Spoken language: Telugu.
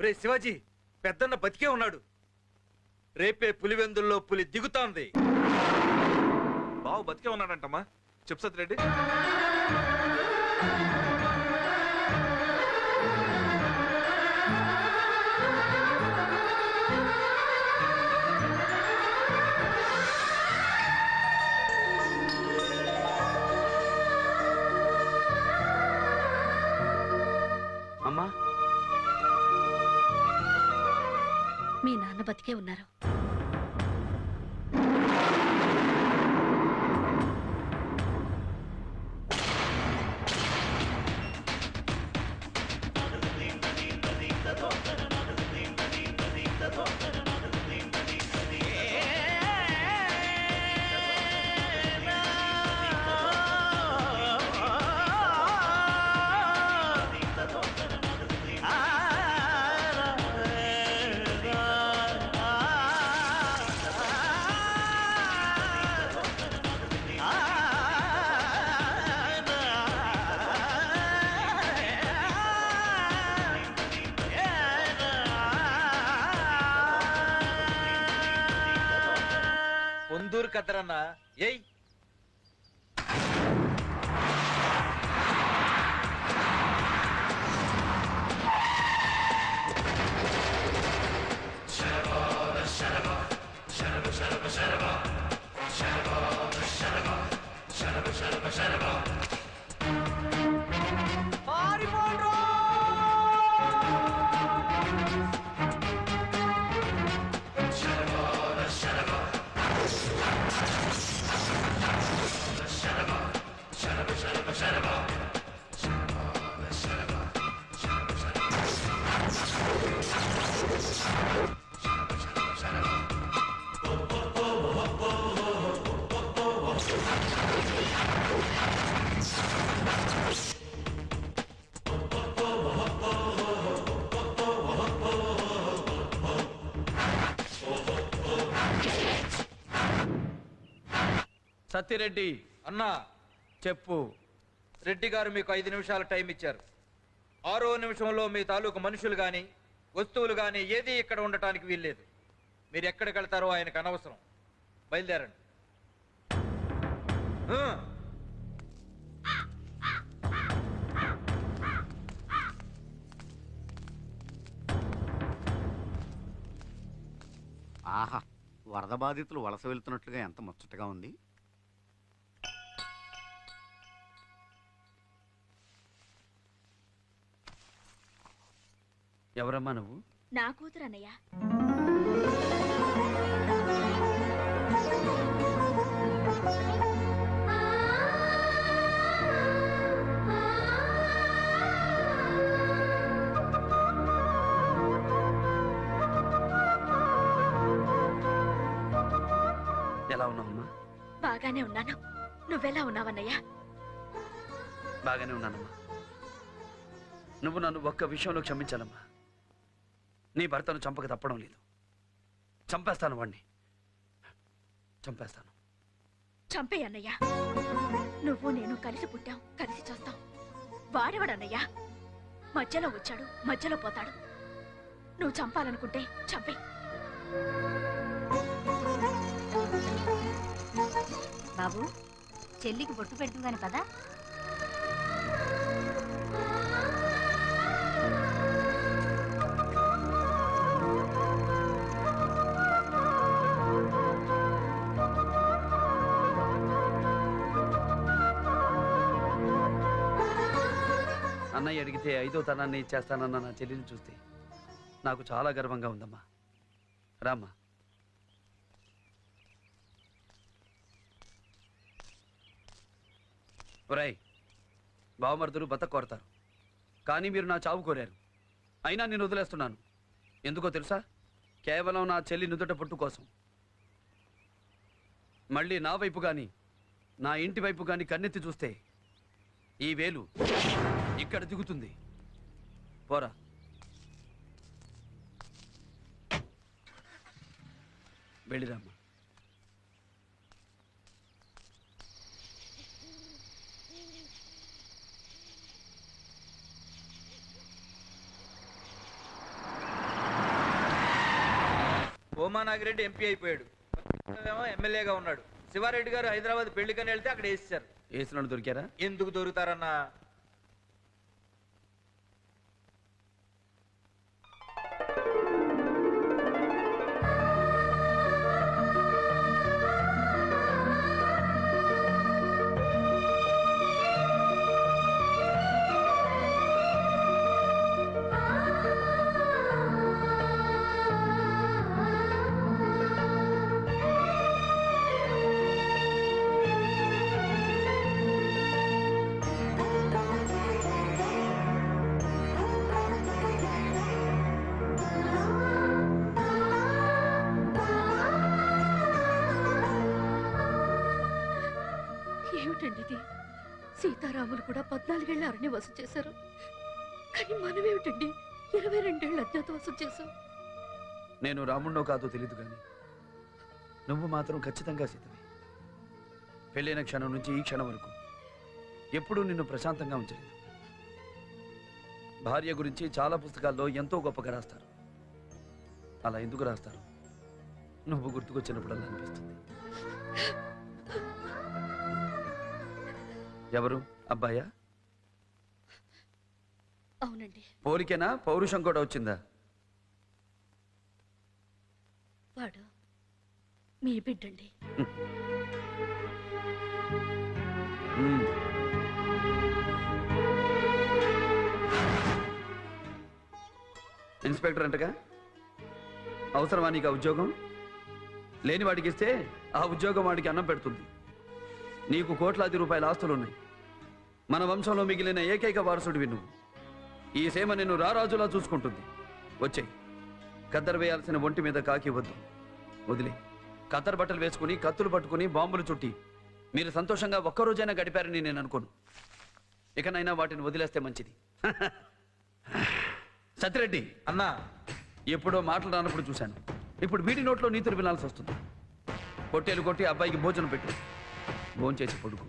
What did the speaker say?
రే శివాజీ, పెద్దన్న బతికే ఉన్నాడు. రేపే పులివెందుల్లో పులి దిగుతాంది. బావు బతికే ఉన్నాడంటమ్మా. చెప్పు సత్యరెడ్డి. అమ్మా, మీ నాన్న బతికే ఉన్నారు. పొందూరు కద్దరన్నా ఏయ్. సత్యరెడ్డి అన్నా చెప్పు. రెడ్డి గారు మీకు 5 నిమిషాల టైం ఇచ్చారు. 6వ నిమిషంలో మీ తాలూకు మనుషులు గాని వస్తువులు గాని ఏది ఇక్కడ ఉండటానికి వీల్లేదు. మీరు ఎక్కడికి వెళ్తారో ఆయనకు అనవసరం. బయలుదేరండి. ఆహా, వరద బాధితులు వలస వెళ్తున్నట్లుగా ఎంత ముచ్చటగా ఉంది. ఎవరమ్మా నువ్వు? నా కూతురు అన్నయ్య. ఎలా ఉన్నావమ్మా? బాగానే ఉన్నాను. నువ్వెలా ఉన్నావన్నయ్యా? బాగానే ఉన్నానమ్మా. నువ్వు నన్ను ఒక్క విషయంలో క్షమించాలమ్మా. నీ భర్తను చంపక తప్పడం లేదు. చంపేస్తాను వాణ్ణి, చంపేస్తాను. చంపేయన్నయ్యా. నువ్వు నేను కలిసి పుట్టాం, కలిసి చేస్తాం. వాడేవాడన్నయ్యా. మధ్యలో వచ్చాడు, మధ్యలో పోతాడు. నువ్వు చంపాలనుకుంటే చంపే. బాబు, చెల్లికి బొట్టు పెడుతుందని కదా. అన్నయ్య అడిగితే 5వ తనాన్ని ఇచ్చేస్తానన్న నా చెల్లిని చూస్తే నాకు చాలా గర్వంగా ఉందమ్మా. రామ్మా. ఒరేయ్, బావమరుదులు బతక కోరతారు, కానీ మీరు నా చావు కోరారు. అయినా నేను వదిలేస్తున్నాను. ఎందుకో తెలుసా? కేవలం నా చెల్లి నుదుట పుట్టు కోసం. మళ్ళీ నా వైపు కానీ నా ఇంటి వైపు కానీ కన్నెత్తి చూస్తే ఈ వేలు ఇక్కడ దిగుతుంది. పోరా. వెళ్ళిరామ్మా. భూమా నాగిరెడ్డి ఎంపీ అయిపోయాడు, ఎమ్మెల్యేగా ఉన్నాడు. శివారెడ్డి గారు హైదరాబాద్ పెళ్లికని వెళ్తే అక్కడ వేసేశారు. వేసిన దొరికారా? ఎందుకు దొరుకుతారన్నా? ఏమిటండి ఇది? సీతారాములు కూడా 14 ఏళ్ల అరణ్యవాసం చేశారు, కానీ మనమేమిటండి 22 ఏళ్ల అజ్ఞాతవాసం చేశాం. నేను రాముణ్ణో కాదో తెలీదు కానీ నువ్వు మాత్రం ఖచ్చితంగా సీతవి. పెళ్ళైన క్షణం నుంచి ఈ క్షణం వరకు ఎప్పుడూ నిన్ను ప్రశాంతంగా ఉంచలేదు. భార్య గురించి చాలా పుస్తకాల్లో ఎంతో గొప్పగా రాస్తారు. అలా ఎందుకు రాస్తారు? నువ్వు గుర్తుకొచ్చినప్పుడల్లా అనిపిస్తుంది. ఎవరు? అబ్బాయా? అవునండి. పోలికేనా? పౌరుషం కూడా వచ్చిందా? వాడు మీ బిడ్డండి. ఉమ్. ఇన్స్పెక్టర్ అంటగా? అవసరమా నీకు ఆ ఉద్యోగం? లేని వాడికి ఇస్తే ఆ ఉద్యోగం వాడికి అన్నం పెడుతుంది. నీకు కోట్లాది రూపాయల ఆస్తులున్నాయి. మన వంశంలో మిగిలిన ఏకైక వారసుడివి నువ్వు. ఈ సేమ నిన్ను రారాజులా చూసుకుంటుంది. వచ్చేయి. కద్దరు వేయాల్సిన ఒంటి మీద కాకి వద్దు, వదిలే. కద్దరు బట్టలు వేసుకుని కత్తులు పట్టుకుని బాంబులు చుట్టి మీరు సంతోషంగా ఒక్కరోజైనా గడిపారని నేను అనుకోను. ఇకనైనా వాటిని వదిలేస్తే మంచిది. సత్యరెడ్డి అన్నా, ఎప్పుడో మాటలు రానప్పుడు చూశాను. ఇప్పుడు వీడి నోట్లో నీతులు వినాల్సి వస్తుంది. పొట్టేలు కొట్టి అబ్బాయికి భోజనం పెట్టు, భోంచేసి పడుకు.